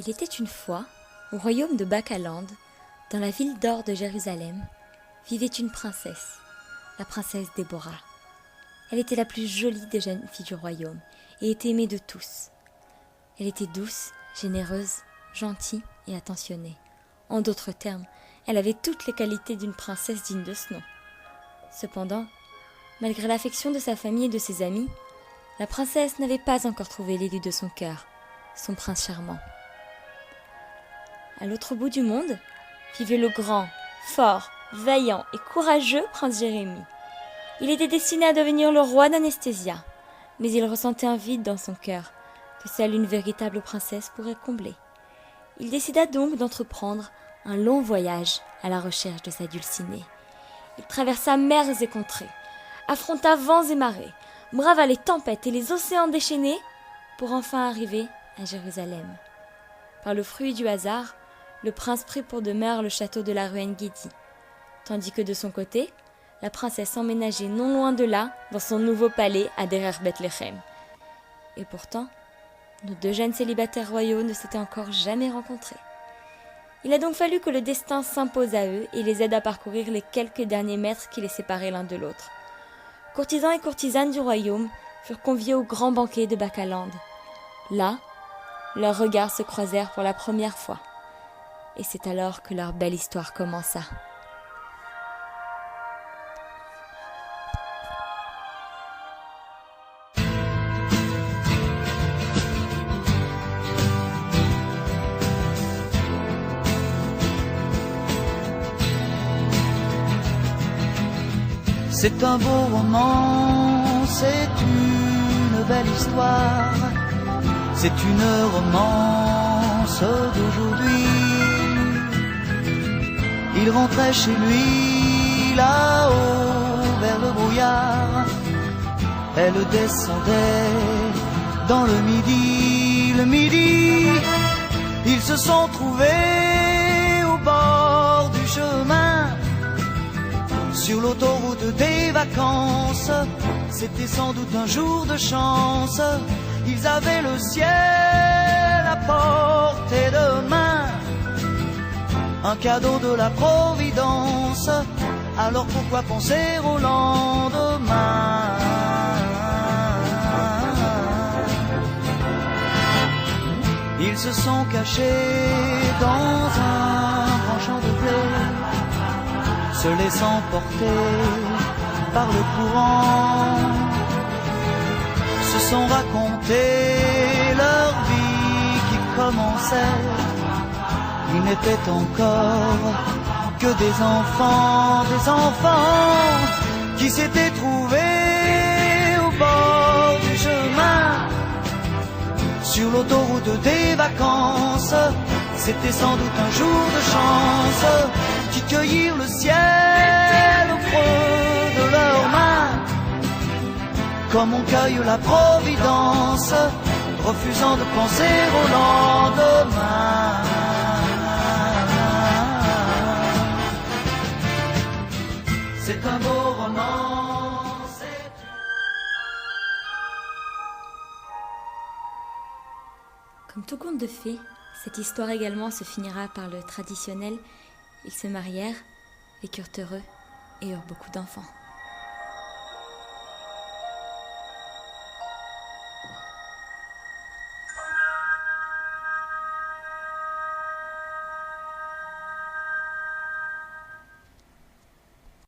Il était une fois, au royaume de Bakaland, dans la ville d'or de Jérusalem, vivait une princesse, la princesse Déborah. Elle était la plus jolie des jeunes filles du royaume et était aimée de tous. Elle était douce, généreuse, gentille et attentionnée. En d'autres termes, elle avait toutes les qualités d'une princesse digne de ce nom. Cependant, malgré l'affection de sa famille et de ses amis, la princesse n'avait pas encore trouvé l'élu de son cœur, son prince charmant. À l'autre bout du monde, vivait le grand, fort, vaillant et courageux prince Jérémie. Il était destiné à devenir le roi d'Anesthésia, mais il ressentait un vide dans son cœur que seule une véritable princesse pourrait combler. Il décida donc d'entreprendre un long voyage à la recherche de sa dulcinée. Il traversa mers et contrées, affronta vents et marées, brava les tempêtes et les océans déchaînés pour enfin arriver à Jérusalem. Par le fruit du hasard, le prince prit pour demeure le château de la rue En-Guédi, tandis que de son côté, la princesse emménageait non loin de là, dans son nouveau palais à Derer Bethléem. Et pourtant, nos deux jeunes célibataires royaux ne s'étaient encore jamais rencontrés. Il a donc fallu que le destin s'impose à eux et les aide à parcourir les quelques derniers mètres qui les séparaient l'un de l'autre. Courtisans et courtisanes du royaume furent conviés au grand banquet de Bakaland. Là, leurs regards se croisèrent pour la première fois. Et c'est alors que leur belle histoire commença. C'est un beau roman, c'est une belle histoire, c'est une romance d'aujourd'hui. Il rentrait chez lui, là-haut, vers le brouillard. Elle descendait dans le midi, ils se sont trouvés au bord du chemin. Sur l'autoroute des vacances, c'était sans doute un jour de chance. Ils avaient le ciel à portée de main, un cadeau de la Providence. Alors pourquoi penser au lendemain? Ils se sont cachés dans un grand champ de blé, se laissant porter par le courant, se sont raconté leur vie qui commençait. Ils n'étaient encore que des enfants qui s'étaient trouvés au bord du chemin. Sur l'autoroute des vacances, c'était sans doute un jour de chance, qui cueillirent le ciel au creux de leurs mains, comme on cueille la Providence, refusant de penser au lendemain. C'est un beau roman, Comme tout conte de fées, cette histoire également se finira par le traditionnel « Ils se marièrent, vécurent heureux et eurent beaucoup d'enfants ».